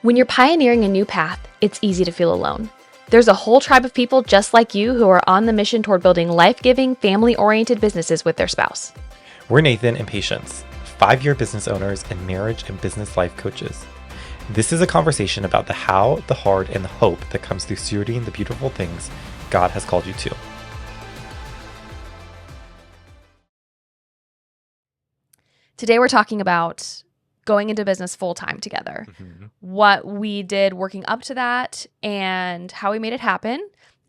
When you're pioneering a new path, it's easy to feel alone. There's a whole tribe of people just like you who are on the mission toward building life-giving, family-oriented businesses with their spouse. We're Nathan and Patience, 5-year business owners and marriage and business life coaches. This is a conversation about the how, the hard, and the hope that comes through stewarding the beautiful things God has called you to. Today we're talking about going into business full-time together, what we did working up to that and how we made it happen.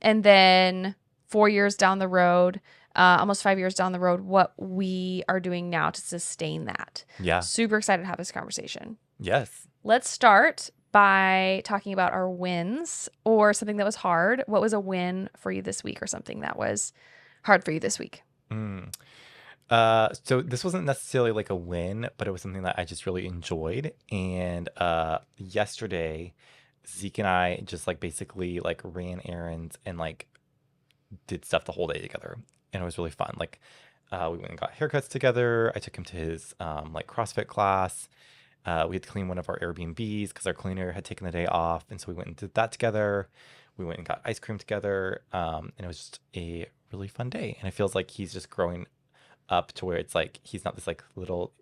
And then 4 years down the road, almost 5 years down the road, what we are doing now to sustain that. Yeah. Super excited to have this conversation. Yes. Let's start by talking about our wins or something that was hard. What was a win for you this week or something that was hard for you this week? So this wasn't necessarily like a win, but it was something that I just really enjoyed. And yesterday, Zeke and I just basically ran errands and did stuff the whole day together, and it was really fun. We went and got haircuts together. I took him to his CrossFit class. We had to clean one of our Airbnbs because our cleaner had taken the day off, and so we went and did that together. We went and got ice cream together, and it was just a really fun day. And it feels like he's just growing up to where it's he's not this little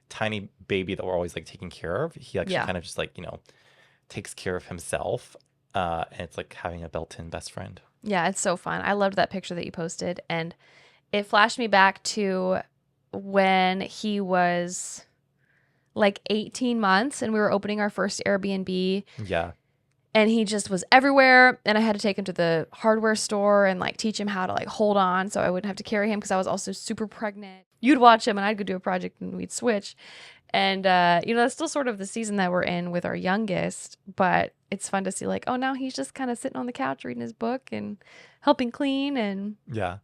tiny baby that we're always taking care of. He actually kind of just takes care of himself, and it's like having a built-in best friend. Yeah, it's so fun. I loved that picture that you posted, and it flashed me back to when he was 18 months and we were opening our first Airbnb. Yeah. And he just was everywhere, and I had to take him to the hardware store and teach him how to hold on so I wouldn't have to carry him because I was also super pregnant. You'd watch him and I'd go do a project and we'd switch. And, that's still sort of the season that we're in with our youngest, but it's fun to see oh, now he's just kind of sitting on the couch reading his book and helping clean. And Yeah.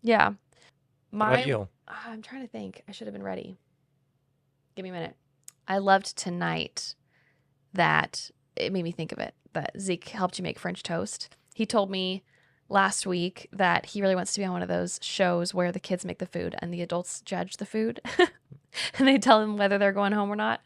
What about you? I'm trying to think. I should have been ready. Give me a minute. I loved tonight that it made me think of it, that Zeke helped you make French toast. He told me last week that he really wants to be on one of those shows where the kids make the food and the adults judge the food and they tell them whether they're going home or not.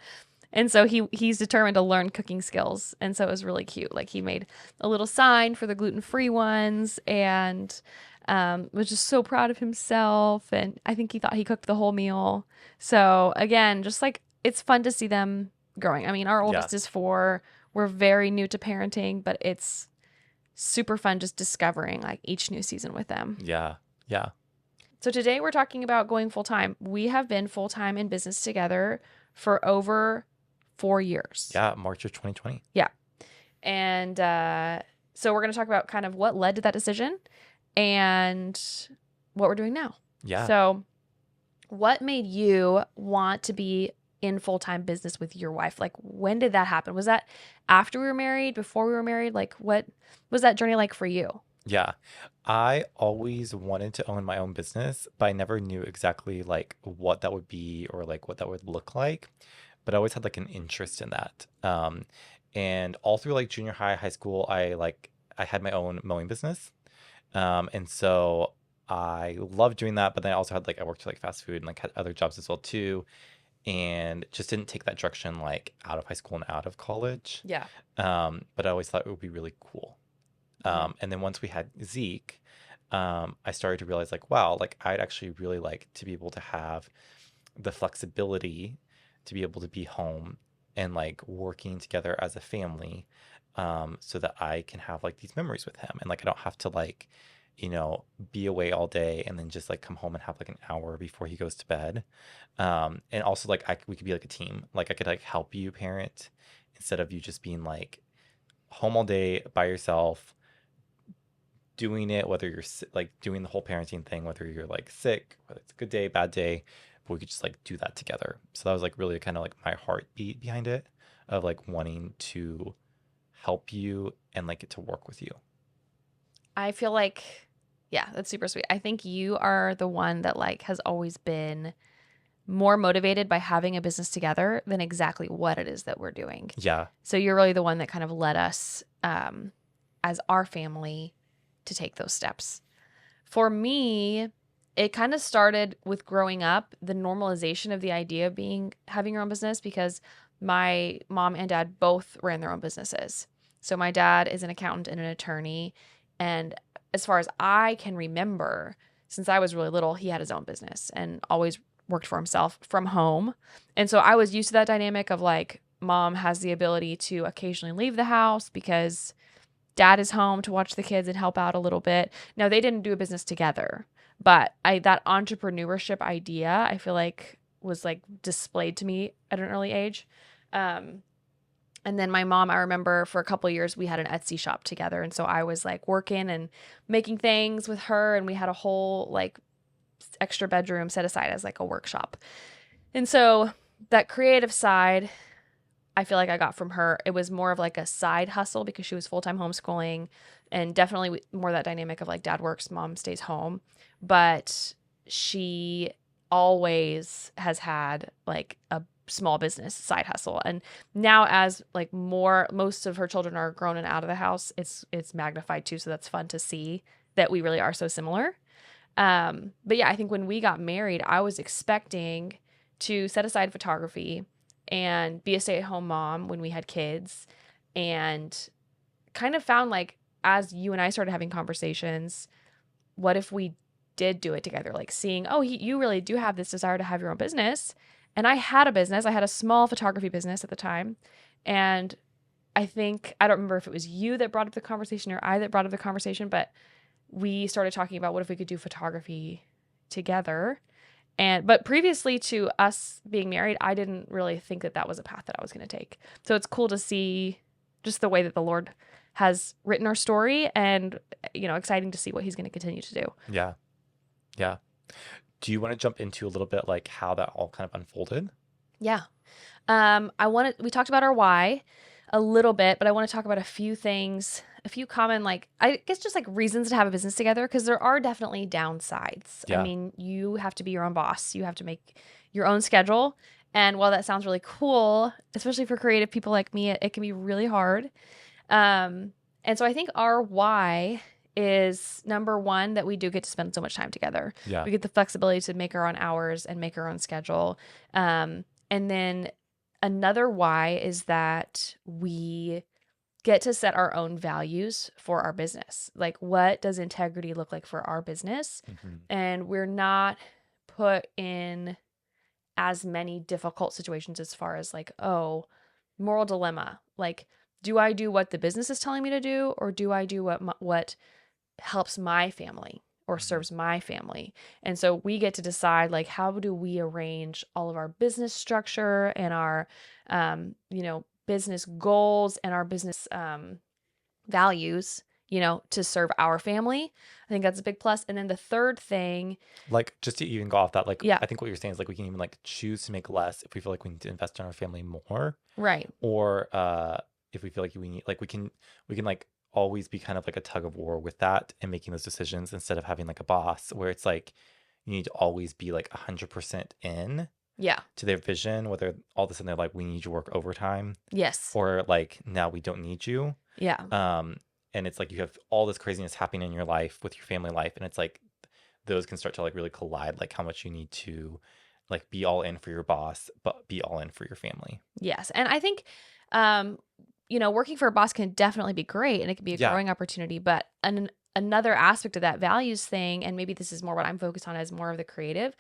And so he's determined to learn cooking skills. And so it was really cute. He made a little sign for the gluten-free ones and was just so proud of himself. And I think he thought he cooked the whole meal. So again, just it's fun to see them growing. I mean, our oldest is 4. We're very new to parenting, but it's super fun just discovering each new season with them. Yeah. So today we're talking about going full-time. We have been full-time in business together for over 4 years. Yeah, March of 2020. Yeah. And so we're going to talk about kind of what led to that decision and what we're doing now. Yeah. So what made you want to be in full-time business with your wife? When did that happen? Was that after we were married, before we were married? What was that journey like for you? Yeah. I always wanted to own my own business, but I never knew exactly what that would be or what that would look like. But I always had an interest in that. And all through junior high school, I had my own mowing business. And so I loved doing that. But then I also had I worked at fast food and had other jobs as well too. And just didn't take that direction out of high school and out of college. Yeah. But I always thought it would be really cool. And then once we had Zeke, I started to realize wow, I'd actually really like to be able to have the flexibility to be able to be home and working together as a family, so that I can have these memories with him. And I don't have to be away all day and then just come home and have an hour before he goes to bed. And also we could be a team. I could help you parent instead of you just being home all day by yourself, doing it, whether you're doing the whole parenting thing, whether you're sick, whether it's a good day, bad day, but we could just do that together. So that was really kind of my heartbeat behind it, of wanting to help you and get to work with you. I feel yeah, that's super sweet. I think you are the one that has always been more motivated by having a business together than exactly what it is that we're doing. Yeah. So you're really the one that kind of led us as our family to take those steps. For me, it kind of started with growing up, the normalization of the idea of having your own business, because my mom and dad both ran their own businesses. So my dad is an accountant and an attorney. And as far as I can remember, since I was really little, he had his own business and always worked for himself from home. And so I was used to that dynamic of like, mom has the ability to occasionally leave the house because dad is home to watch the kids and help out a little bit. Now, they didn't do a business together, but that entrepreneurship idea, I feel like was like displayed to me at an early age. Um, and then my mom, I remember for a couple of years, we had an Etsy shop together. And so I was like working and making things with her. And we had a whole like extra bedroom set aside as like a workshop. And so that creative side, I feel like I got from her. It was more of like a side hustle because she was full-time homeschooling, and definitely more that dynamic of like dad works, mom stays home. But she always has had like a small business side hustle. And now as like most of her children are grown and out of the house, it's magnified too. So that's fun to see that we really are so similar. But yeah, I think when we got married, I was expecting to set aside photography and be a stay-at-home mom when we had kids, and kind of found like as you and I started having conversations, what if we did do it together? Like seeing, oh, you really do have this desire to have your own business. And I had a business. I had a small photography business at the time. And I don't remember if it was you that brought up the conversation or I that brought up the conversation, but we started talking about what if we could do photography together. But previously to us being married, I didn't really think that was a path that I was going to take. So it's cool to see just the way that the Lord has written our story, and exciting to see what he's going to continue to do. Yeah. Yeah. Do you want to jump into a little bit like how that all kind of unfolded? Yeah. We talked about our why a little bit, but I want to talk about a few things, a few common, like, I guess just like reasons to have a business together, because there are definitely downsides. I Yeah. mean, you have to be your own boss. You have to make your own schedule. And while that sounds really cool, especially for creative people like me, it can be really hard. And so I think our why is number one, that we do get to spend so much time together. Yeah. We get the flexibility to make our own hours and make our own schedule. And then another why is that we get to set our own values for our business. Like, what does integrity look like for our business? Mm-hmm. And we're not put in as many difficult situations as far as like, oh, moral dilemma. Like, do I do what the business is telling me to do, or do I do what helps my family or serves my family? And so we get to decide, like, how do we arrange all of our business structure and our, business goals and our business values, to serve our family. I think that's a big plus. And then the third thing, Like, just to even go off that, like, yeah, I think what you're saying is like we can even like choose to make less if we feel like we need to invest in our family more, right. or if we feel like we need, like, we can like always be kind of like a tug of war with that and making those decisions, instead of having like a boss where it's like you need to always be like 100% in Yeah. to their vision, whether all of a sudden they're like, we need you to work overtime, Yes. or like, now we don't need you. Yeah. And it's like you have all this craziness happening in your life with your family life, and it's like those can start to like really collide, like how much you need to like be all in for your boss but be all in for your family. Yes. And I think, working for a boss can definitely be great, and it can be a Yeah. growing opportunity. But another aspect of that values thing, and maybe this is more what I'm focused on as more of the creative,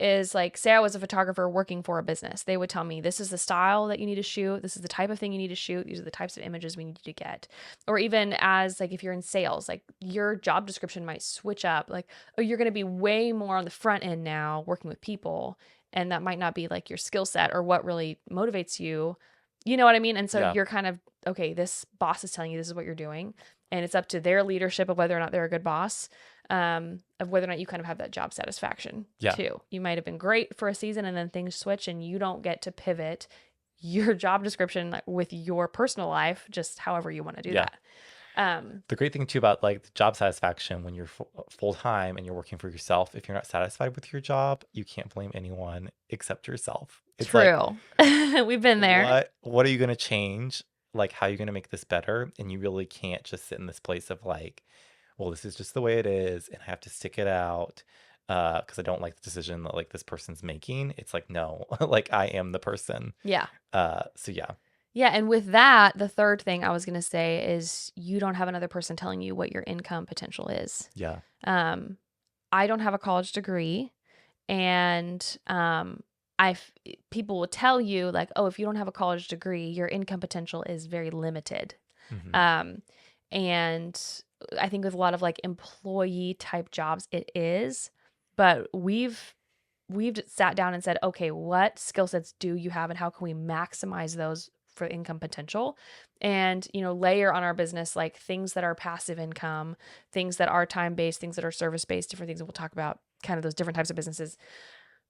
is like, say I was a photographer working for a business. They would tell me, this is the style that you need to shoot. This is the type of thing you need to shoot. These are the types of images we need you to get. Or even as like, if you're in sales, like your job description might switch up. Like, oh, you're going to be way more on the front end now working with people. And that might not be like your skill set or what really motivates you. You know what I mean? And so Yeah. you're kind of, okay, this boss is telling you this is what you're doing. And it's up to their leadership of whether or not they're a good boss, of whether or not you kind of have that job satisfaction Yeah. too. You might have been great for a season and then things switch and you don't get to pivot your job description with your personal life, just however you want to do Yeah. that. The great thing too about like the job satisfaction, when you're full time and you're working for yourself, if you're not satisfied with your job, you can't blame anyone except yourself. It's like, True. We've been there. what are you going to change? Like, how are you going to make this better? And you really can't just sit in this place of like, well, this is just the way it is and I have to stick it out. because I don't like the decision that like this person's making. It's like, no, like I am the person. Yeah. So yeah. Yeah. And with that, the third thing I was going to say is you don't have another person telling you what your income potential is. Yeah. Um, I don't have a college degree, and I people will tell you like, oh, if you don't have a college degree, your income potential is very limited. Hmm. Um, and I think with a lot of like employee type jobs, it is, but we've sat down and said, okay, what skill sets do you have and how can we maximize those for income potential? And, layer on our business like things that are passive income, things that are time based, things that are service based, different things that we'll talk about, kind of those different types of businesses.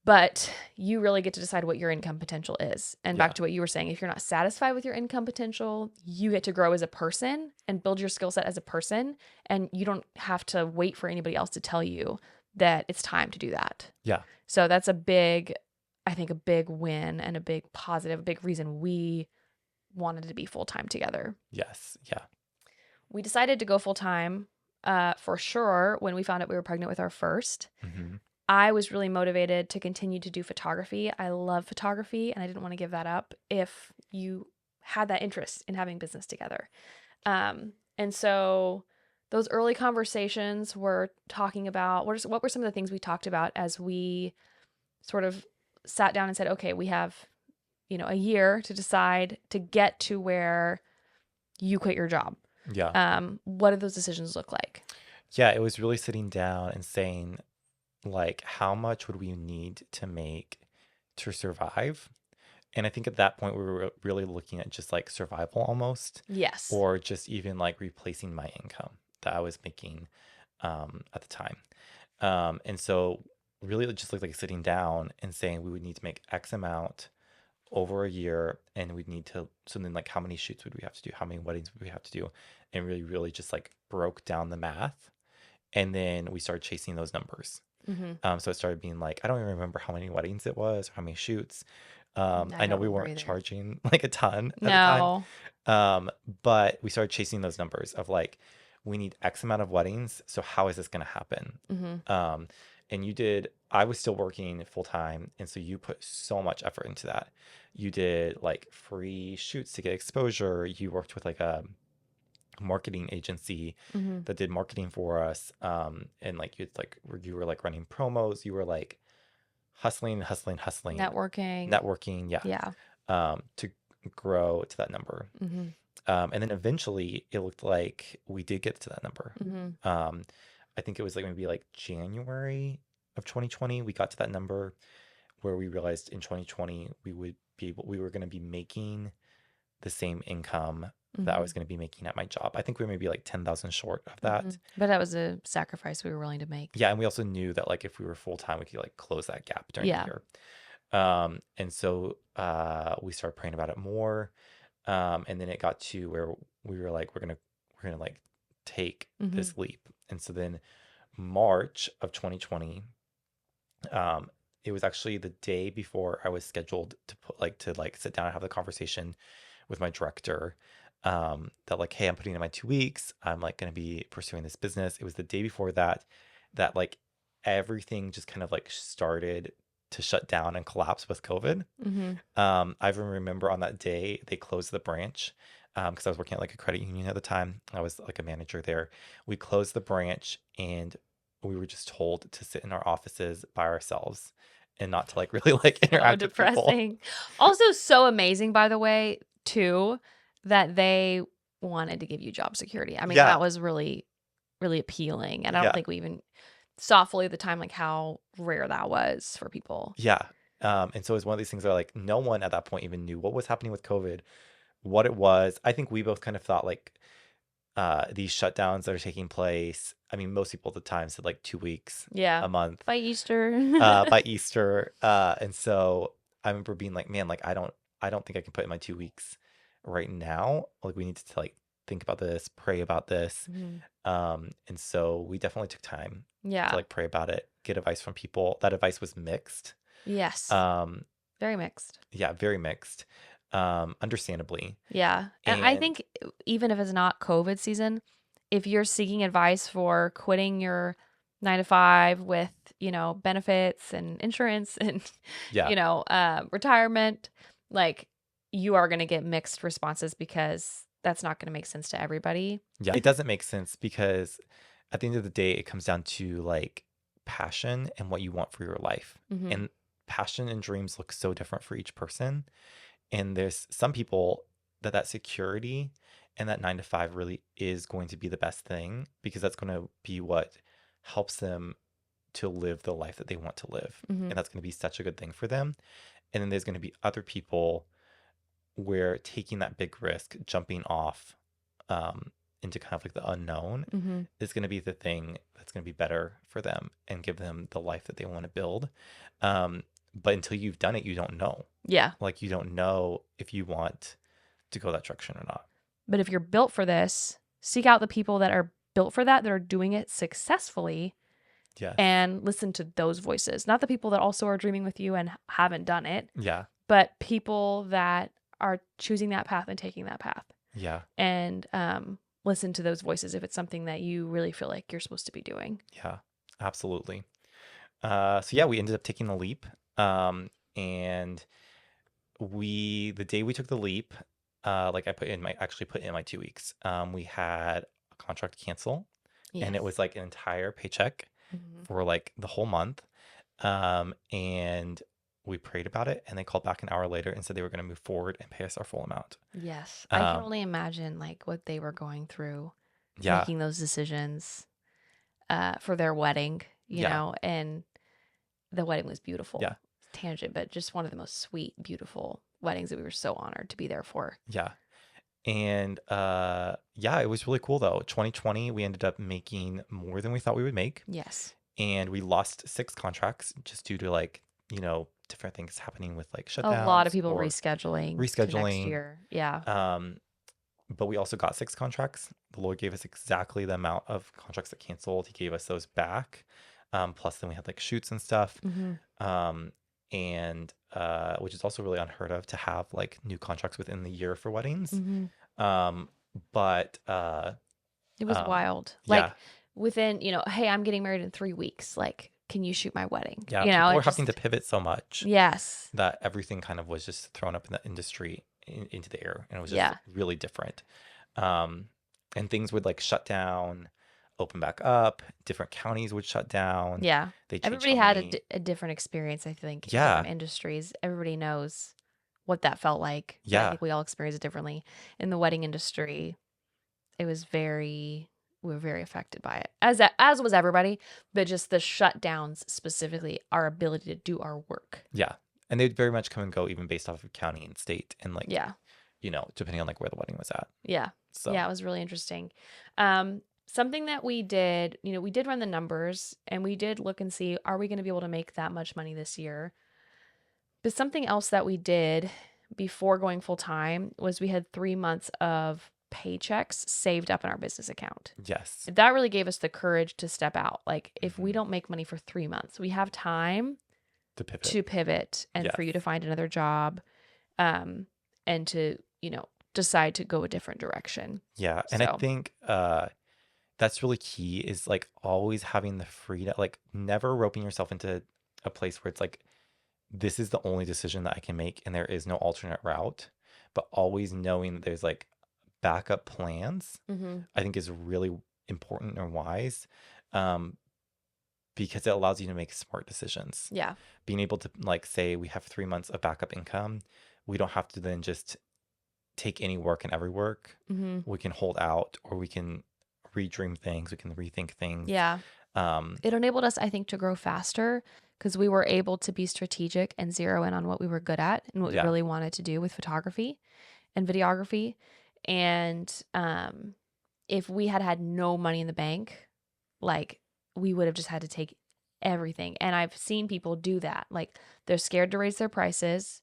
But you really get to decide what your income potential is. And Yeah. back to what you were saying, if you're not satisfied with your income potential, you get to grow as a person and build your skill set as a person. And you don't have to wait for anybody else to tell you that it's time to do that. Yeah. So that's I think a big win and a big positive, a big reason we wanted to be full time together. Yes. Yeah. We decided to go full time for sure when we found out we were pregnant with our first. Hmm. I was really motivated to continue to do photography. I love photography and I didn't want to give that up if you had that interest in having business together. And so those early conversations were talking about what were some of the things we talked about as we sort of sat down and said, okay, we have, a year to decide to get to where you quit your job. Yeah. What do those decisions look like? Yeah. It was really sitting down and saying, like, how much would we need to make to survive? And I think at that point, we were really looking at just like survival almost, Yes. or just even like replacing my income that I was making at the time. And so, really, it just looked like sitting down and saying we would need to make X amount over a year, and we'd need to. So then, like, how many shoots would we have to do? How many weddings would we have to do? And really, really just like broke down the math. And then we started chasing those numbers. Mm-hmm. So it started being like, I don't even remember how many weddings it was or how many shoots. I I know don't we remember weren't either. charging like a ton at the time. No. But we started chasing those numbers of like, we need X amount of weddings. So how is this going to happen? Mm-hmm. And I was still working full time. And so you put so much effort into that. You did like free shoots to get exposure. You worked with like a marketing agency Mm-hmm. that did marketing for us. And like you were like running promos. You were like hustling, Networking. networking. Yeah. Yeah. To grow to that number. Mm-hmm. And then eventually it looked like we did get to that number. Mm-hmm. I think it was like maybe like January of 2020, we got to that number where we realized in 2020 we were going to be making the same income that I Mm-hmm. was going to be making at my job. I think we were maybe like 10,000 short of Mm-hmm. that. But that was a sacrifice we were willing to make. Yeah, and we also knew that like if we were full time, we could like close that gap during the Yeah. year. And so we started praying about it more. And then it got to where we were like, we're gonna like take Mm-hmm. this leap. And so then March of 2020, it was actually the day before I was scheduled to sit down and have the conversation with my director. That like, hey, I'm putting in my 2 weeks. I'm like gonna be pursuing this business. It was the day before that like everything just kind of like started to shut down and collapse with COVID. Mm-hmm. I even remember on that day they closed the branch because I was working at like a credit union at the time. I was like a manager there. We closed the branch and we were just told to sit in our offices by ourselves and not to like really like So interact with people. depressing. Also, so amazing, by the way, too, that they wanted to give you job security. I mean, Yeah, that was really, really appealing. And I don't yeah, think we even saw fully at the time like how rare that was for people. yeah. And so it was one of these things where like no one at that point even knew what was happening with COVID, what it was. I think we both kind of thought like these shutdowns that are taking place. I mean, most people at the time said like 2 weeks, Yeah. a month, By Easter. by Easter. And so I remember being like, man, like I don't think I can put in my 2 weeks right now. Like we need to like think about this, pray about this. Mhm. And so we definitely took time to Yeah. like pray about it, get advice from people. That advice was mixed. Yes. Um, Very mixed. yeah, very mixed. Understandably. Yeah. And I And think even if it's not COVID season, if you're seeking advice for quitting your 9 to 5 with, benefits and insurance and, Yeah. retirement, like you are going to get mixed responses because that's not going to make sense to everybody. Yeah. It doesn't make sense because at the end of the day, it comes down to like passion and what you want for your life. Mm-hmm. And passion and dreams look so different for each person. And there's some people that security and that 9 to 5 really is going to be the best thing because that's going to be what helps them to live the life that they want to live. Mm-hmm. And that's going to be such a good thing for them. And then there's going to be other people where taking that big risk, jumping off into kind of like the unknown Mm-hmm. is going to be the thing that's going to be better for them and give them the life that they want to build. But until you've done it, you don't know. Yeah. Like you don't know if you want to go that direction or not. But if you're built for this, seek out the people that are built for that are doing it successfully, Yes. and listen to those voices. Not the people that also are dreaming with you and haven't done it, Yeah. but people that are choosing that path and taking that path. Yeah. And listen to those voices if it's something that you really feel like you're supposed to be doing. Yeah. Absolutely. So yeah, we ended up taking the leap. And the day we took the leap, like I actually put in my 2 weeks. We had a contract cancel, and it was like an entire paycheck Mm-hmm. for like the whole month. And we prayed about it, and they called back an hour later and said they were going to move forward and pay us our full amount. Yes. I can Um, only imagine like what they were going through yeah, making those decisions for their wedding, yeah, and the wedding was beautiful. yeah, Tangent, but just one of the most sweet, beautiful weddings that we were so honored to be there for. yeah. And yeah, it was really cool though. 2020, we ended up making more than we thought we would make, Yes. and we lost 6 contracts just due to like, different things happening with like A lot of shutdowns people or rescheduling to next rescheduling. year. Yeah. But we also got 6 contracts. The Lord gave us exactly the amount of contracts that canceled. He gave us those back. Plus, then we had like shoots and stuff. Mm-hmm. And which is also really unheard of to have like new contracts within the year for weddings. Mm-hmm. But It was wild. yeah, Like within, hey, I'm getting married in 3 weeks. Like, can you shoot my wedding? yeah, people it were having to just, pivot so much yes. that everything kind of was just thrown up in the industry into the air, and it was just Yeah. really different. And things would like shut down, open back up. Different counties would shut down. Yeah. They changed Everybody how had many. a different experience, I think, in Yeah, different industries. Everybody knows what that felt like. But I yeah, think we all experienced it differently. In the wedding industry, it was we were very affected by it, as was everybody. But just the shutdowns, specifically, our ability to do our work. yeah. And they'd very much come and go, even based off of county and state, and like, Yeah. depending on like where the wedding was at. Yeah. So Yeah, it was really interesting. Something that we did, we did run the numbers and we did look and see, are we going to be able to make that much money this year? But something else that we did before going full time was we had 3 months of paychecks saved up in our business account. yes, That really gave us the courage to step out. Like, if we Mhm. don't make money for 3 months, we have time To pivot. to pivot and for you to Yes. find another job, and to, decide to go a different direction. Yeah, and I So, think that's really key is like always having the freedom, like never roping yourself into a place where it's like this is the only decision that I can make and there is no alternate route, but always knowing that there's like backup plans, mhm. I think is really important or wise, um, because it allows you to make smart decisions. Yeah. Being able to like say we have 3 months of backup income, we don't have to then just take any work and every work. Mhm. We can hold out, or we can redream things. We can rethink things. Yeah. Um, It enabled us, I think, to grow faster because we were able to be strategic and zero in on what we were good at and what we yeah, really wanted to do with photography and videography. And if we had had no money in the bank, like, we would have just had to take everything. And I've seen people do that. Like, they're scared to raise their prices.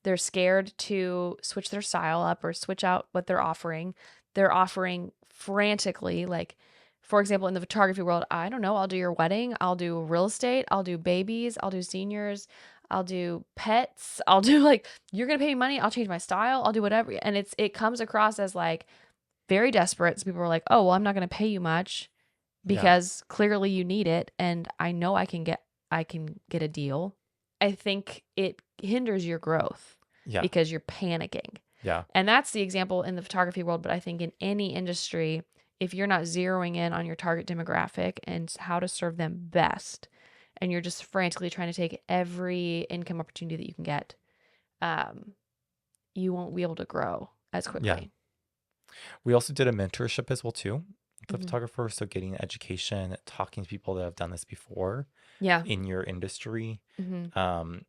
They're scared to switch their style up or switch out what they're offering. They're offering frantically. Like, for example, in the photography world, I don't know, I'll do your wedding, I'll do real estate, I'll do babies, I'll do seniors, I'll do pets, I'll do like, you're going to pay me money, I'll change my style, I'll do whatever. And it comes across as like very desperate. So people are like, oh, well, I'm not going to pay you much. Yeah. because clearly you need it and I know I can get a deal. I think it hinders your growth Yeah. because you're panicking. Yeah. And that's the example in the photography world, but I think in any industry, if you're not zeroing in on your target demographic and how to serve them best, and you're just frantically trying to take every income opportunity that you can get, um, you won't be able to grow as Yeah. quickly. We also did a mentorship as well too, the Hmm. photographer. So getting education, talking to people that have done this before Yeah. in your industry, Hmm. um,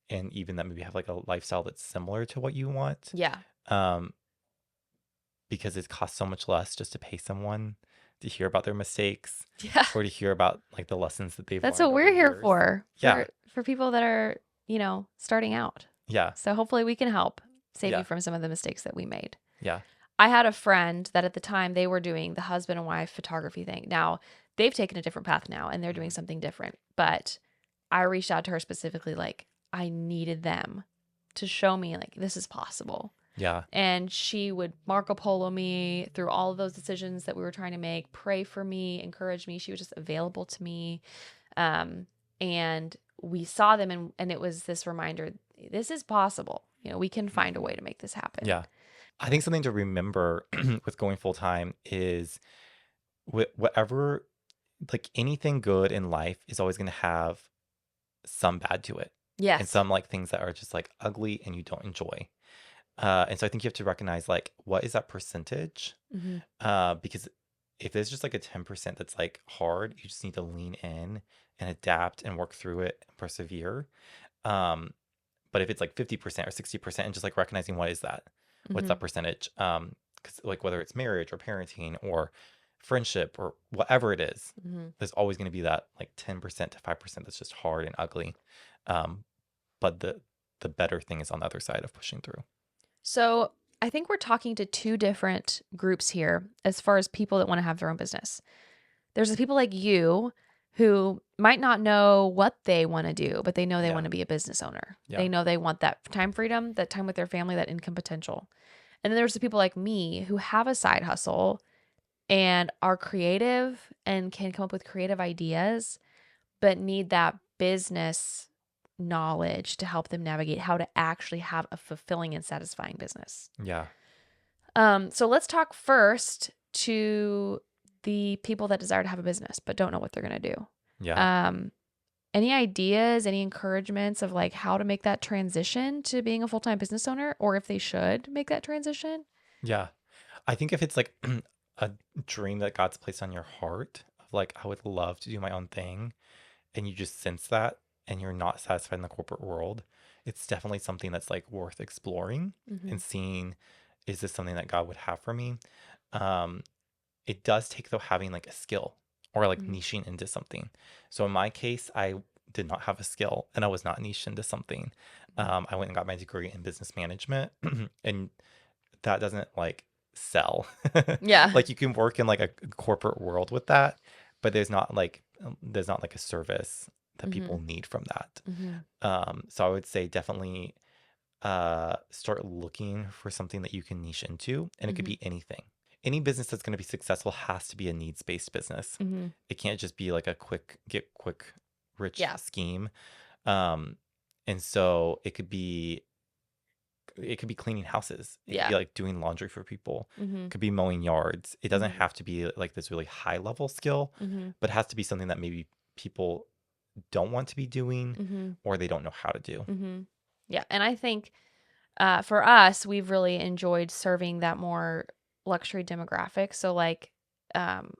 and even that maybe have like a lifestyle that's similar to what you want, Yeah. um, because it costs so much less just to pay someone to hear about their mistakes Yeah. or to hear about like the lessons that they've That's what learned over we're here years. for, Yeah. for people that are, starting out. Yeah. So hopefully we can help save you Yeah. from some of the mistakes that we made. Yeah. I had a friend that at the time they were doing the husband and wife photography thing. Now they've taken a different path now and they're doing Mhm. something different. But I reached out to her specifically, like I needed them to show me like this is possible. Yeah. And she would Marco Polo me through all of those decisions that we were trying to make, pray for me, encourage me. She was just available to me. And we saw them and it was this reminder, this is possible. We can find a way Mhm. to make this happen. Yeah. I think something to remember with going full time is whatever, like anything good in life is always going to have some bad to it and Yes. some like things that are just like ugly and you don't enjoy. And so I think you have to recognize like what is that percentage? Hmm. Because if there's just like a 10% that's like hard, you just need to lean in and adapt and work through it and persevere. Um, but if it's like 50% or 60% and just like recognizing what is that? What's Hmm. that percentage? Because like whether it's marriage or parenting or friendship or whatever it is, Hmm. there's always going to be that like 10% to 5% that's just hard and ugly. Um, but the better thing is on the other side of pushing through. So I think we're talking to two different groups here as far as people that want to have their own business. There's the people like you who might not know what they want to do, but they know they want Yeah. to be a business owner. They Yeah. know they want that time freedom, that time with their family, that income potential. And then there's the people like me who have a side hustle and are creative and can come up with creative ideas, but need that business knowledge to help them navigate how to actually have a fulfilling and satisfying business. Yeah. So let's talk first to the people that desire to have a business but don't know what they're going to do. Yeah. Um, any ideas, any encouragements of like how to make that transition to being a full-time business owner or if they should make that transition? Yeah. I think if it's like a dream that God's placed on your heart of like, I would love to do my own thing, and you just sense that and you're not satisfied in the corporate world, it's definitely something that's like worth exploring Mm-hmm. and seeing, is this something that God would have for me? Um, it does take though having like a skill or like Mm-hmm. niching into something. So in my case, I did not have a skill and I was not niched into something. I went and got my degree in business management and that doesn't like sell. Yeah. Like you can work in like a corporate world with that, but there's not like a service that Mm-hmm. people need from that. Mm-hmm. So I would say definitely start looking for something that you can niche into, and it could Mm-hmm. be anything. Any business that's going to be successful has to be a needs-based business. Mm-hmm. It can't just be like a quick rich Yeah. scheme. Um, and so it could be cleaning houses. It could Yeah. be like doing laundry for people. Mm-hmm. It could be mowing yards. It doesn't Mm-hmm. have to be like this really high level skill, Mm-hmm. but it has to be something that maybe people don't want to be doing Mm-hmm. or they don't know how to do. Mm-hmm. Yeah. And I think for us, we've really enjoyed serving that more luxury demographic. So, like, um,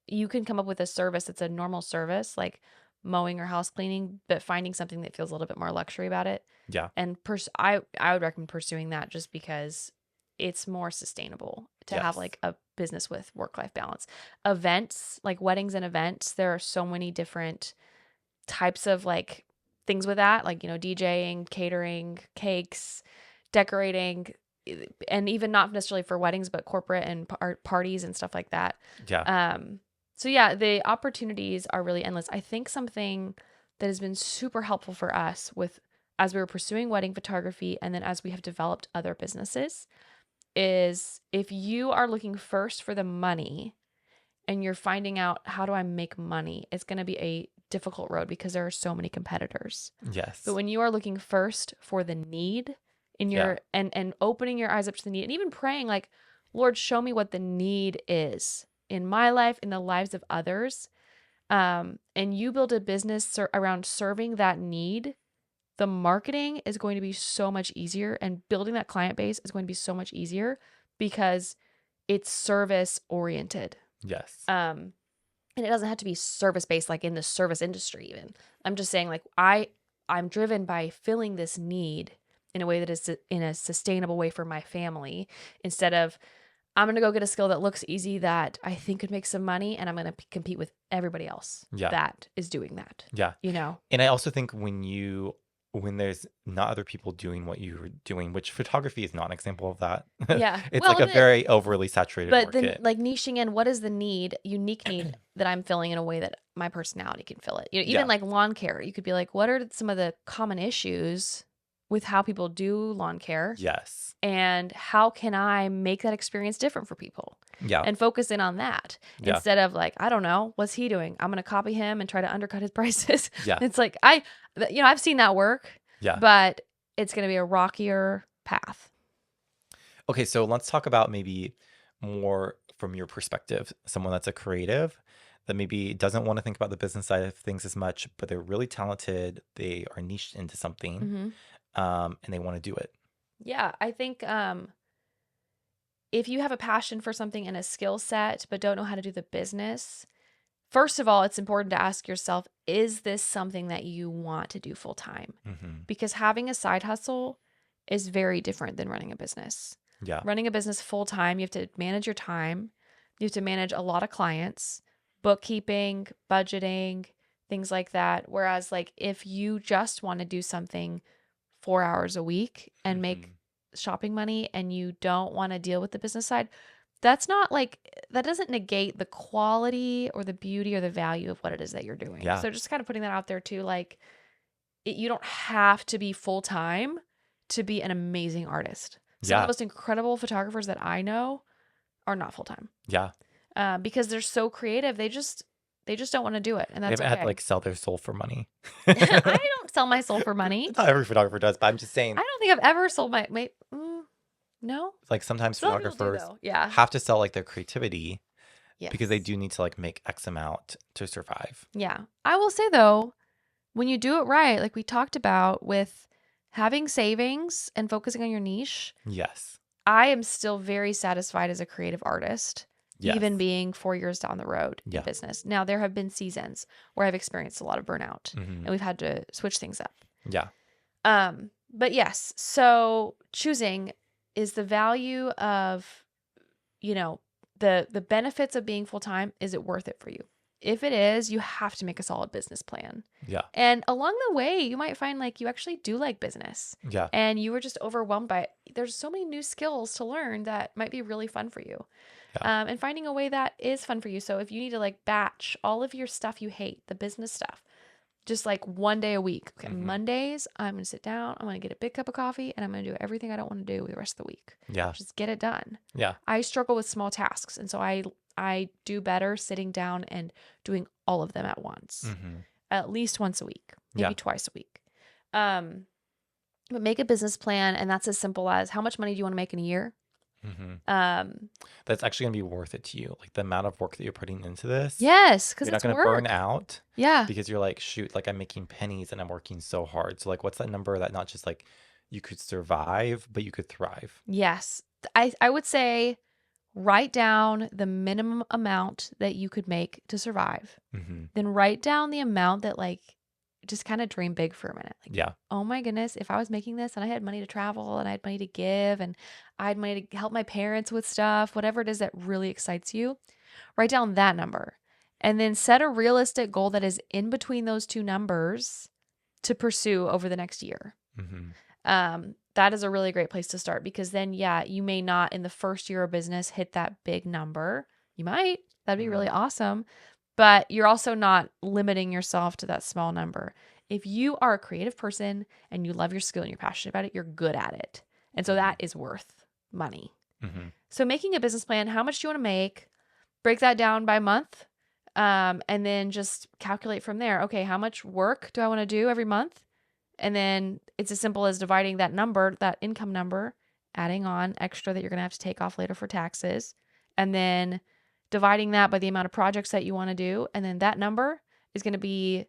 you can come up with a service that's a normal service, like mowing or house cleaning, but finding something that feels a little bit more luxury about it. Yeah. And I would recommend pursuing that just because it's more sustainable to have Yes. like a business with work-life balance. Events, like weddings and events, there are so many different types of like things with that, like, DJing, catering, cakes, decorating, and even not necessarily for weddings, but corporate and parties and stuff like that. Yeah. Um, so yeah, the opportunities are really endless. I think something that has been super helpful for us with as we were pursuing wedding photography and then as we have developed other businesses is if you are looking first for the money and you're finding out, how do I make money? It's going to be a difficult road because there are so many competitors. Yes. But when you are looking first for the need in Yeah. your and opening your eyes up to the need, and even praying like, Lord, show me what the need is in my life, in the lives of others, and you build a business around serving that need, the marketing is going to be so much easier, and building that client base is going to be so much easier because it's service oriented. Yes. And it doesn't have to be service based, like in the service industry even. I'm just saying, like, I'm driven by filling this need in a way that is in a sustainable way for my family, instead of, I'm going to go get a skill that looks easy that I think could make some money, and I'm going to compete with everybody else Yeah. that is doing that, Yeah. you know? And I also think when there's not other people doing what you're doing, which photography is not an example of that. Yeah. It's Well, like a very overly saturated but then market. like niching in, what is the need, unique need that I'm filling in a way that my personality can fill it. You know, even Yeah. like lawn care, you could be like, what are some of the common issues with how people do lawn care? Yes. And how can I make that experience different for people? Yeah. And focus in on that Yeah. instead of like, I don't know, what's he doing? I'm going to copy him and try to undercut his prices. Yeah. It's like, I've seen that work, Yeah. but it's going to be a rockier path. Okay, so let's talk about maybe more from your perspective, someone that's a creative that maybe doesn't want to think about the business side of things as much, but they're really talented. They are niched into something, Mm-hmm. and they want to do it. Yeah, I think if you have a passion for something and a skill set, but don't know how to do the business, first of all, it's important to ask yourself, is this something that you want to do full time? Mm-hmm. Because having a side hustle is very different than running a business. Yeah. Running a business full time, you have to manage your time. You have to manage a lot of clients, bookkeeping, budgeting, things like that. Whereas, like, if you just want to do something 4 hours a week and make Mhm. shopping money, and you don't want to deal with the business side, that doesn't negate the quality or the beauty or the value of what it is that you're doing. Yeah. So just kind of putting that out there too, like, you don't have to be full time to be an amazing artist. Some of Yeah. the most incredible photographers that I know are not full time, Yeah. because they're so creative. They just don't want to do it, and They that's haven't had to okay. like sell their soul for money. I don't sell my soul for money. Not every photographer does, but I'm just saying, I don't think I've ever sold no. like sometimes Some people do, photographers though. Yeah. have to sell like their creativity because they Yes. do need to like make X amount to survive. Yeah. I will say though, when you do it right, like we talked about with having savings and focusing on your niche, Yes. I am still very satisfied as a creative artist, Yes. even being 4 years down the road Yeah. in business. Now, there have been seasons where I've experienced a lot of burnout, Mhm. and we've had to switch things up. Yeah. But yes, so choosing is the value of, the benefits of being full time. Is it worth it for you? If it is, you have to make a solid business plan. Yeah. And along the way, you might find like you actually do like business, Yeah. and you were just overwhelmed by it. There's so many new skills to learn that might be really fun for you. Yeah. And finding a way that is fun for you. So if you need to like batch all of your stuff you hate, the business stuff, just like one day a week. Okay, Mhm. Mondays, I'm going to sit down, I'm going to get a big cup of coffee, and I'm going to do everything I don't want to do the rest of the week. Yeah. Just get it done. Yeah. I struggle with small tasks, and so I do better sitting down and doing all of them at once. Mhm. At least once a week, maybe Yeah. twice a week. But make a business plan, and that's as simple as, how much money do you want to make in a year? Mhm. That's actually going to be worth it to you. Like the amount of work that you're putting into this. Yes, because You're not it's going to work. burn out Yeah. because you're like, shoot, like I'm making pennies and I'm working so hard. So like, what's that number that not just like you could survive, but you could thrive? Yes. I would say write down the minimum amount that you could make to survive. Mm-hmm. Then write down the amount that, like, just kind of dream big for a minute. Like, Yeah. oh my goodness, if I was making this and I had money to travel and I had money to give and I had money to help my parents with stuff, whatever it is that really excites you, write down that number. And then set a realistic goal that is in between those two numbers to pursue over the next year. Mm-hmm. That is a really great place to start, because then, yeah, you may not in the first year of business hit that big number. You might. That'd be really awesome. But you're also not limiting yourself to that small number. If you are a creative person and you love your skill and you're passionate about it, you're good at it. And so that is worth money. Mm-hmm. So making a business plan, how much do you want to make? break that down by month. And then just calculate from there. Okay, how much work do I want to do every month? And then it's as simple as dividing that number, that income number, adding on extra that you're going to have to take off later for taxes, and then dividing that by the amount of projects that you want to do. And then that number is going to be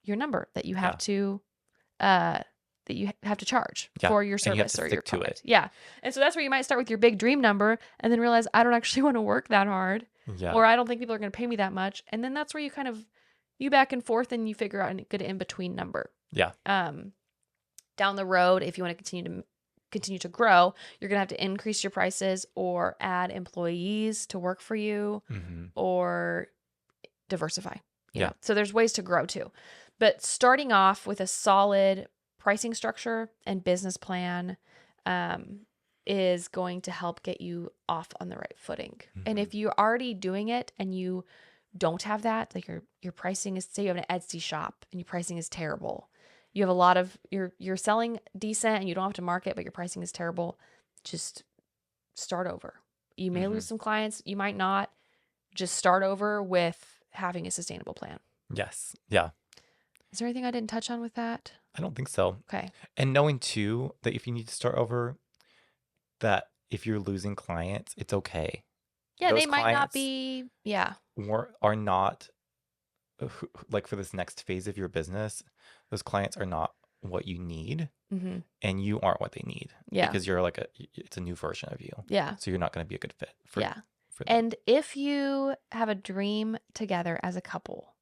your number that you have Yeah. to charge Yeah. for your And you have service to or stick your to product. it. Yeah. And so that's where you might start with your big dream number and then realize I don't actually want to work that hard, Yeah. or I don't think people are going to pay me that much. And then that's where you kind of you back and forth and you figure out a good in between number. Yeah. Down the road, if you want to continue to grow, you're going to have to increase your prices or add employees to work for you or diversify. You know? So there's ways to grow too. But starting off with a solid pricing structure and business plan is going to help get you off on the right footing. And if you're already doing it and you don't have that, like your pricing is, say you have an Etsy shop and your pricing is terrible. You have a lot of, you're selling decent and you don't have to market, but your pricing is terrible. Just start over. You may lose some clients. You might not. Just start over with having a sustainable plan. Yes. Yeah. Is there anything I didn't touch on with that? I don't think so. Okay. And knowing too that if you need to start over, that if you're losing clients, it's okay. Yeah, Those they might not clients be, are not like for this next phase of your business, those clients are not what you need and you aren't what they need. Yeah. Because you're like it's a new version of you. Yeah. So you're not going to be a good fit for them. And if you have a dream together as a couple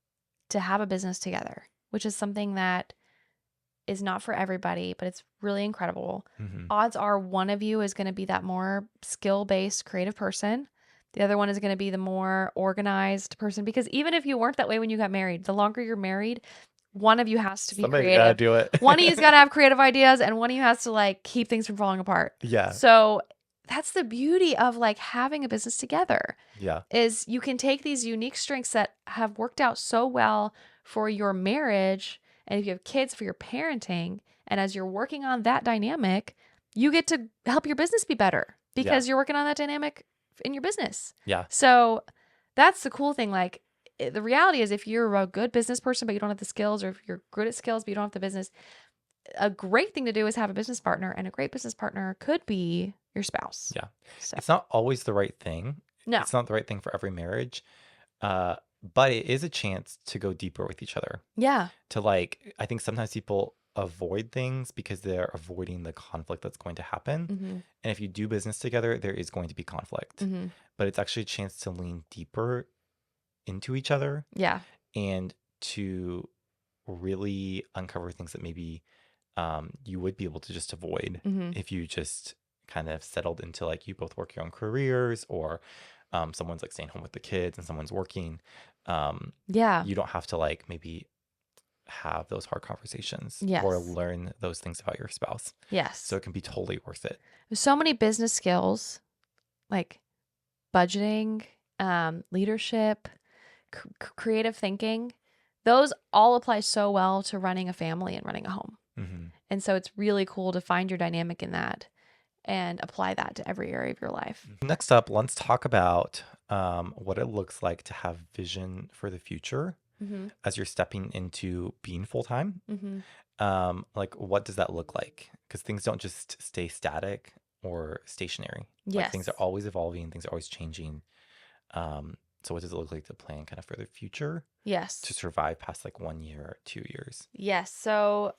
to have a business together, which is something that is not for everybody, but it's really incredible. Odds are one of you is going to be that more skill-based creative person. The other one is going to be the more organized person, because even if you weren't that way when you got married, the longer you're married, one of you has to be Somebody's creative. gotta do it. One of you's got to have creative ideas and one of you has to like keep things from falling apart. Yeah. So that's the beauty of like having a business together. Yeah. Is you can take these unique strengths that have worked out so well for your marriage, and if you have kids, for your parenting, and as you're working on that dynamic, you get to help your business be better because you're working on that dynamic in your business. Yeah. So that's the cool thing. Like the reality is if you're a good business person, but you don't have the skills, or if you're good at skills, but you don't have the business, a great thing to do is have a business partner, and a great business partner could be your spouse. Yeah. So. It's not always the right thing. No. It's not the right thing for every marriage. But it is a chance to go deeper with each other. Yeah. To like, I think sometimes people avoid things because they're avoiding the conflict that's going to happen. And if you do business together, there is going to be conflict. But it's actually a chance to lean deeper into each other. Yeah. And to really uncover things that maybe you would be able to just avoid if you just kind of settled into like you both work your own careers, or someone's like staying home with the kids and someone's working. You don't have to like maybe have those hard conversations or learn those things about your spouse. Yes. So it can be totally worth it. There's so many business skills like budgeting, leadership, creative thinking. Those all apply so well to running a family and running a home. And so it's really cool to find your dynamic in that and apply that to every area of your life. Next up, let's talk about what it looks like to have vision for the future as you're stepping into being full-time. Like, what does that look like? Because things don't just stay static or stationary. Like, things are always evolving, things are always changing. So what does it look like to plan kind of for the future? Yes. To survive past like 1 year or 2 years? Yes. So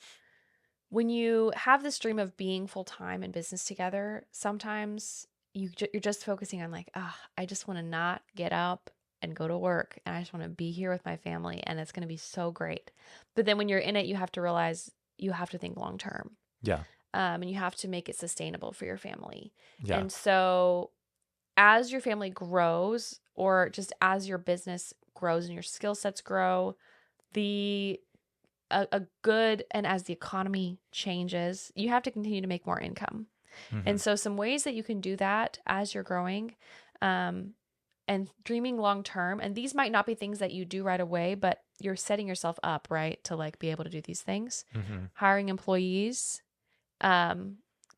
when you have this dream of being full-time in business together, sometimes you're just focusing on like, I just want to not get up and go to work, and I just want to be here with my family, and it's going to be so great. But then when you're in it, you have to realize you have to think long-term. Yeah. And you have to make it sustainable for your family. Yeah. And so as your family grows, or just as your business grows and your skill sets grow, a good, and as the economy changes, you have to continue to make more income. And so some ways that you can do that as you're growing, and dreaming long term, and these might not be things that you do right away, but you're setting yourself up, right, to like be able to do these things. Hiring employees,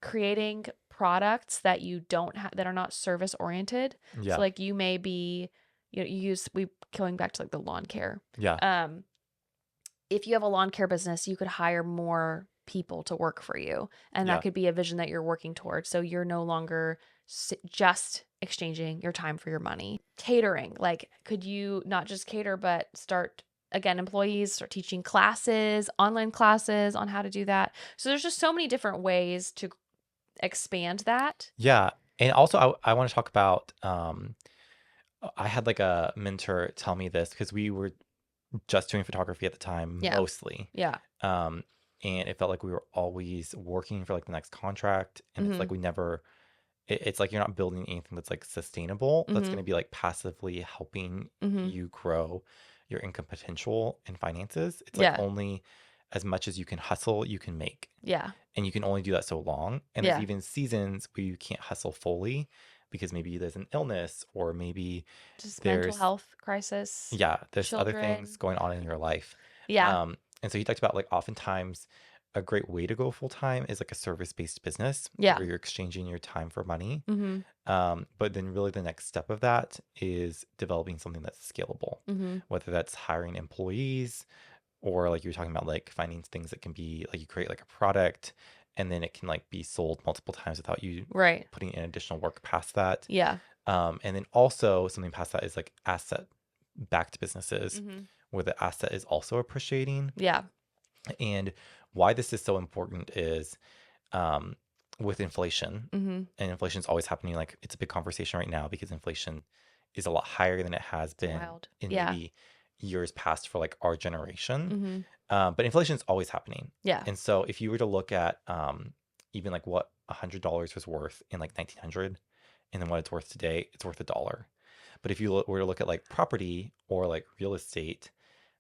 creating products that you don't have, that are not service oriented. So like you may be you use, we going back to like the lawn care. Yeah. Um, if you have a lawn care business, you could hire more people to work for you. And that Yeah. could be a vision that you're working towards. So you're no longer just exchanging your time for your money. Catering, like, could you not just cater, but start, again, employees start teaching classes, online classes on how to do that. So there's just so many different ways to expand that. Yeah. And also, I want to talk about, I had like a mentor tell me this because we were just doing photography at the time, Yeah. mostly. Yeah. Um, and it felt like we were always working for like the next contract. And it's Mm-hmm. like we never, it's like you're not building anything that's like sustainable, that's Mm-hmm. going to be like passively helping Mm-hmm. you grow your income potential and finances. It's like Yeah. only as much as you can hustle, you can make. Yeah. And you can only do that so long. And there's Yeah. even seasons where you can't hustle fully because maybe there's an illness or maybe Just mental there's, health crisis, yeah, there's other things children. going on in your life. Yeah. And so he talked about like oftentimes a great way to go full time is like a service-based business Yeah. where you're exchanging your time for money. Mm-hmm. But then really the next step of that is developing something that's scalable, Mm-hmm. whether that's hiring employees or like you were talking about like finding things that can be like you create like a product and then it can like be sold multiple times without you Right. putting in additional work past that. Yeah. And then also something past that is like asset backed businesses Mm-hmm. where the asset is also appreciating. Yeah. And why this is so important is um, with inflation, Mm-hmm. and inflation is always happening. Like it's a big conversation right now because inflation is a lot higher than it has It's been wild. in Yeah. maybe years past for like our generation. Mm-hmm. But inflation is always happening. Yeah. And so if you were to look at even like what $100 was worth in like 1900 and then what it's worth today, it's worth $1. But if you were to look at like property or like real estate,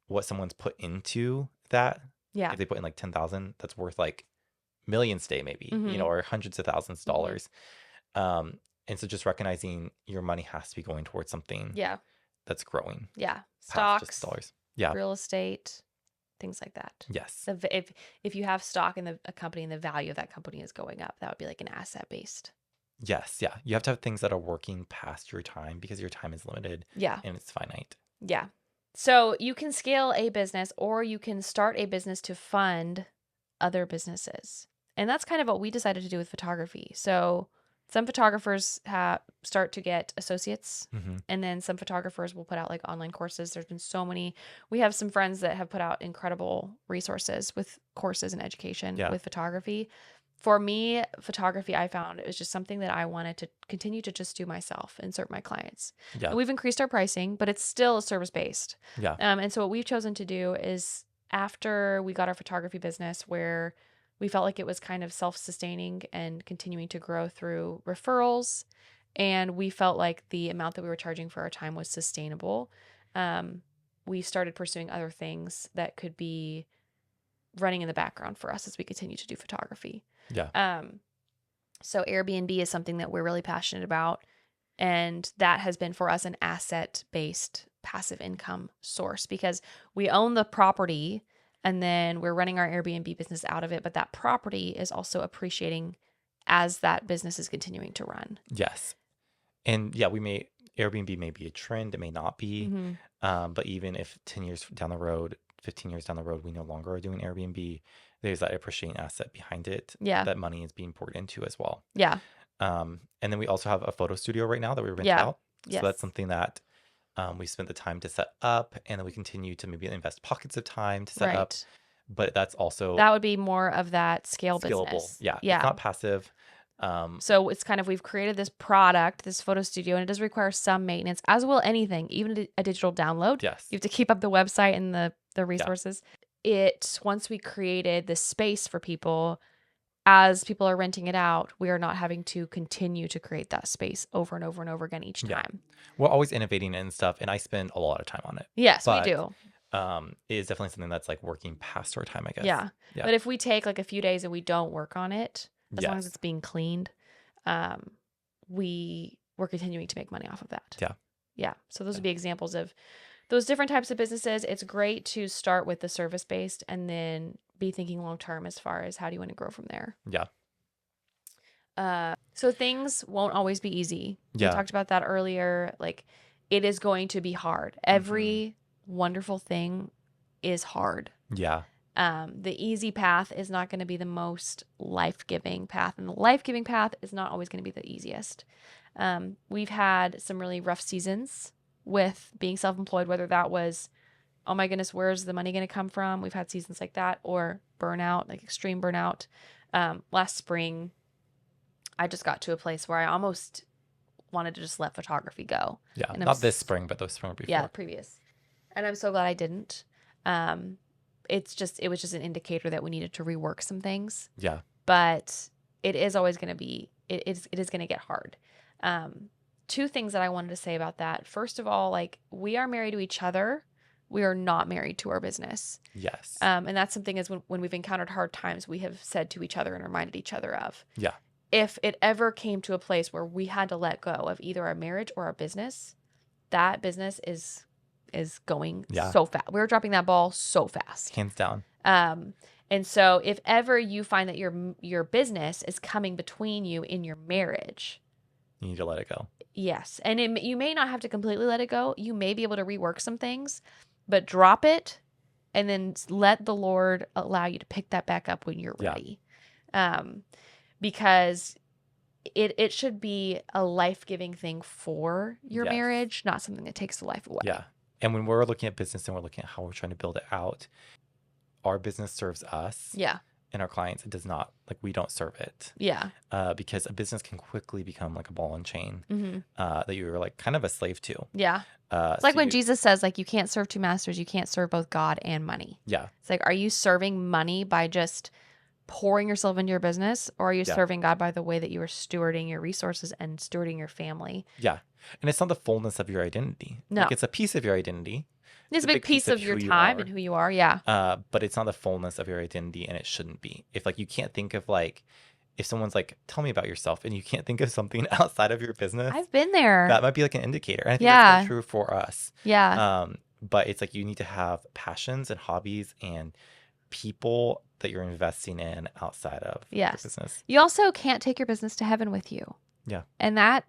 what someone's put into that, Yeah. if they put in like 10,000, that's worth like millions today maybe, you know, Mm-hmm. or hundreds of thousands of Mm-hmm. dollars. Um, and so just recognizing your money has to be going towards something Yeah. that's growing Yeah. past just Stocks, dollars. Yeah. real estate, things like that. Yes. If you have stock in a company and the value of that company is going up, that would be like an asset based. Yes. Yeah. You have to have things that are working past your time because your time is limited Yeah. and it's finite. Yeah. So you can scale a business or you can start a business to fund other businesses. And that's kind of what we decided to do with photography. So some photographers start to get associates, Mm-hmm. and then some photographers will put out like online courses. There's been so many. We have some friends that have put out incredible resources with courses and education Yeah. with photography. For me, photography, I found it was just something that I wanted to continue to just do myself and serve my clients. Yeah. And we've increased our pricing, but it's still service based. Yeah. And so what we've chosen to do is after we got our photography business where we felt like it was kind of self-sustaining and continuing to grow through referrals, and we felt like the amount that we were charging for our time was sustainable. We started pursuing other things that could be running in the background for us as we continue to do photography. Yeah. So Airbnb is something that we're really passionate about, and that has been for us an asset-based passive income source because we own the property and then we're running our Airbnb business out of it, but that property is also appreciating as that business is continuing to run. Yes. And yeah, Airbnb may be a trend, it may not be. Mm-hmm. But even if 10 years down the road, 15 years down the road, we no longer are doing Airbnb, there's that appreciating asset behind it Yeah. that money is being poured into as well. Yeah. And then we also have a photo studio right now that we rent Yeah. out. Yes. So that's something that we spent the time to set up, and then we continue to maybe invest pockets of time to set up. Right. But that's also That would be more of that scale scalable. business. Yeah. Yeah. It's not passive. So it's kind of, we've created this product, this photo studio, and it does require some maintenance, as will anything, even a digital download. Yes. You have to keep up the website and the resources. Yeah. Once we created this space for people, as people are renting it out, we are not having to continue to create that space over and over and over again each time. We're always innovating and stuff, and I spend a lot of time on it. Yes, But we do. It is definitely something that's like working past our time, I guess. Yeah. Yeah. But if we take like a few days and we don't work on it, as long as Yes. it's being cleaned, we're continuing to make money off of that. Yeah. Yeah. So those would be examples of those different types of businesses. It's great to start with the service based and then be thinking long term as far as how do you want to grow from there. Yeah. So things won't always be easy. Yeah. We talked about that earlier. Like it is going to be hard. Every wonderful thing is hard. Yeah. The easy path is not going to be the most life-giving path, and the life-giving path is not always going to be the easiest. We've had some really rough seasons with being self-employed, whether that was, oh my goodness, where's the money going to come from? We've had seasons like that, or burnout, like extreme burnout. Last spring, I just got to a place where I almost wanted to just let photography go. Yeah. And Not this spring, but the spring before. Yeah, previous. And I'm so glad I didn't. It was just an indicator that we needed to rework some things. Yeah. But it is always going to be, it is going to get hard. Two things that I wanted to say about that. First of all, like, we are married to each other. We are not married to our business. Yes. And that's something is when we've encountered hard times, we have said to each other and reminded each other of. Yeah. If it ever came to a place where we had to let go of either our marriage or our business, that business is going so fast. We're dropping that ball so fast. Hands down. And so if ever you find that your business is coming between you in your marriage, You need to let it go. yes. And you may not have to completely let it go. You may be able to rework some things, but drop it and then let the Lord allow you to pick that back up when you're ready. Because it should be a life-giving thing for your marriage, not something that takes the life away. Yeah. And when we're looking at business and we're looking at how we're trying to build it out, our business serves us. Yeah. And our clients, it does not. Like, we don't serve it. Yeah. Because a business can quickly become like a ball and chain that you're like kind of a slave to. Yeah. It's like when Jesus says, like, you can't serve two masters. You can't serve both God and money. Yeah. It's like, are you serving money by just pouring yourself into your business, or are you serving God by the way that you are stewarding your resources and stewarding your family? Yeah. And it's not the fullness of your identity. No. Like, it's a piece of your identity. It's a big piece of your time and who you are. Yeah. But it's not the fullness of your identity, and it shouldn't be. If like you can't think of like, if someone's like, tell me about yourself, and you can't think of something outside of your business, I've been there. That might be like an indicator. And I think that's been true for us. Yeah. But it's like you need to have passions and hobbies and people that you're investing in outside of your business. You also can't take your business to heaven with you. Yeah. And that,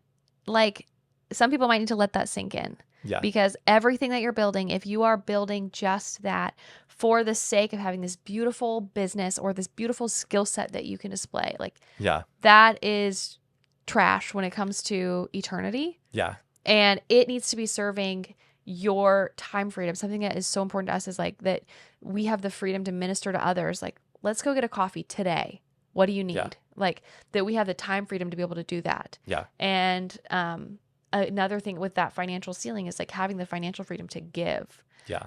like, some people might need to let that sink in. Yeah. Because everything that you're building, if you are building just that for the sake of having this beautiful business or this beautiful skill set that you can display, like, that is trash when it comes to eternity. Yeah. And it needs to be serving your time freedom. Something that is so important to us is like that we have the freedom to minister to others. Like, let's go get a coffee today. What do you need? Yeah. Like, that we have the time freedom to be able to do that. Yeah. And another thing with that financial ceiling is like having the financial freedom to give. Yeah.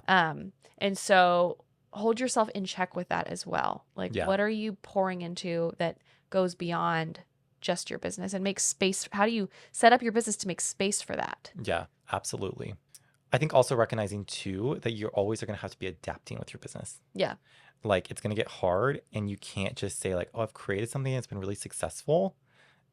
And so hold yourself in check with that as well. Like, what are you pouring into that goes beyond just your business, and make space? How do you set up your business to make space for that? Yeah, absolutely. I think also recognizing too that you're always going to have to be adapting with your business. Yeah. Like, it's going to get hard, and you can't just say like, oh, I've created something that's been really successful.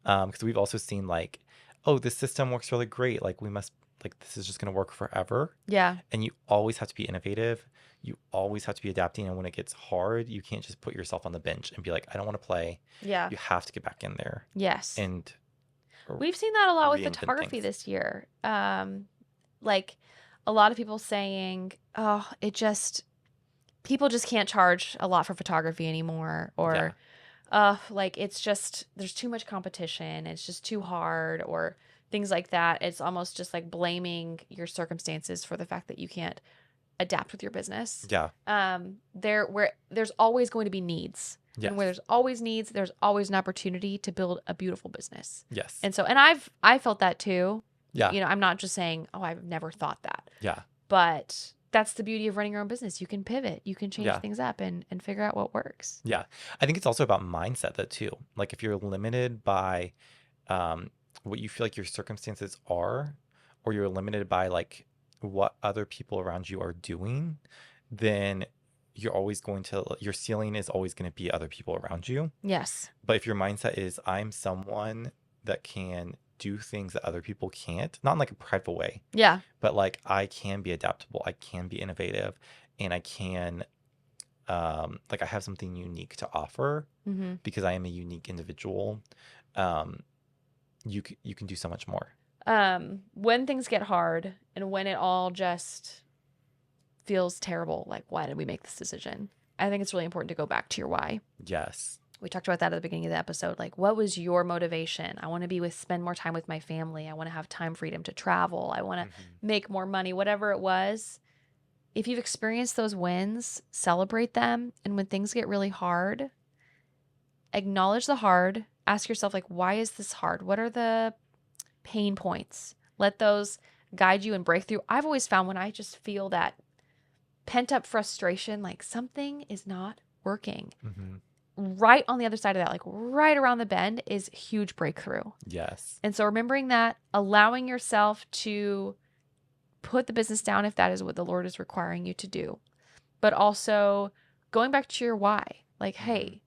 Because we've also seen like, oh, this system works really great. Like, we must, like, this is just going to work forever. Yeah. And you always have to be innovative. You always have to be adapting. And when it gets hard, you can't just put yourself on the bench and be like, I don't want to play. Yeah. You have to get back in there. Yes. And we've seen that a lot with reinvent photography things. this year. Like, a lot of people saying, oh, people just can't charge a lot for photography anymore. Or, like, it's just, there's too much competition. It's just too hard, or things like that. It's almost just like blaming your circumstances for the fact that you can't adapt with your business. Yeah. There's always going to be needs. Yes. And where there's always needs, there's always an opportunity to build a beautiful business. Yes. And so, and I felt that too. Yeah. You know, I'm not just saying, oh, I've never thought that. Yeah. But that's the beauty of running your own business. You can pivot. You can change Yeah. things up and figure out what works. Yeah. I think it's also about mindset though too. Like, if you're limited by what you feel like your circumstances are, or you're limited by like what other people around you are doing, then your ceiling is always going to be other people around you. Yes. But if your mindset is, I'm someone that can do things that other people can't, not in like a prideful way, Yeah. but like, I can be adaptable, I can be innovative, and I can, like, I have something unique to offer Mm-hmm. because I am a unique individual. You can do so much more. When things get hard and when it all just feels terrible, like, why did we make this decision? I think it's really important to go back to your why. Yes. We talked about that at the beginning of the episode. Like, what was your motivation? I want to spend more time with my family. I want to have time freedom to travel. I want to Hmm. make more money, whatever it was. If you've experienced those wins, celebrate them. And when things get really hard, acknowledge the hard. Ask yourself, like, why is this hard? What are the pain points? Let those guide you and break through. I've always found when I just feel that pent up frustration, like something is not working, Hmm. right on the other side of that, like right around the bend, is huge breakthrough. Yes. And so remembering that, allowing yourself to put the business down if that is what the Lord is requiring you to do, but also going back to your why. Like, Hmm. hey,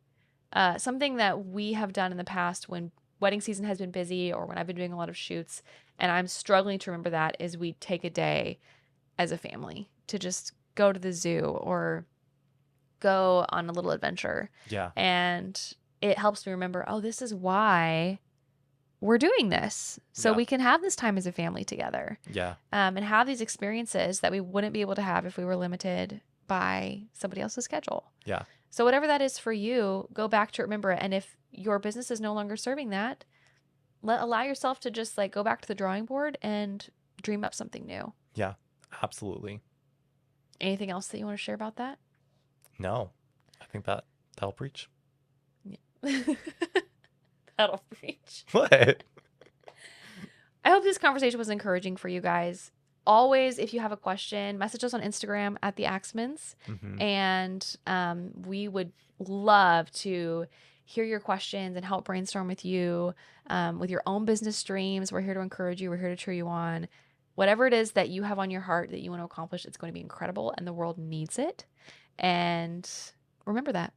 something that we have done in the past when wedding season has been busy or when I've been doing a lot of shoots and I'm struggling to remember that, is we take a day as a family to just go to the zoo or go on a little adventure. Yeah. And it helps me remember, oh, this is why we're doing this. So Yeah. we can have this time as a family together, Yeah. and have these experiences that we wouldn't be able to have if we were limited by somebody else's schedule. Yeah. So whatever that is for you, go back to remember it. And if your business is no longer serving that, allow yourself to just like go back to the drawing board and dream up something new. Yeah. Absolutely. Anything else that you want to share about that? No, I think that'll preach. Yeah. That'll preach. What? I hope this conversation was encouraging for you guys. Always, if you have a question, message us on Instagram at the Axmans, Hmm. and we would love to hear your questions and help brainstorm with your own business dreams. We're here to encourage you. We're here to cheer you on. Whatever it is that you have on your heart that you want to accomplish, it's going to be incredible, and the world needs it. And remember that.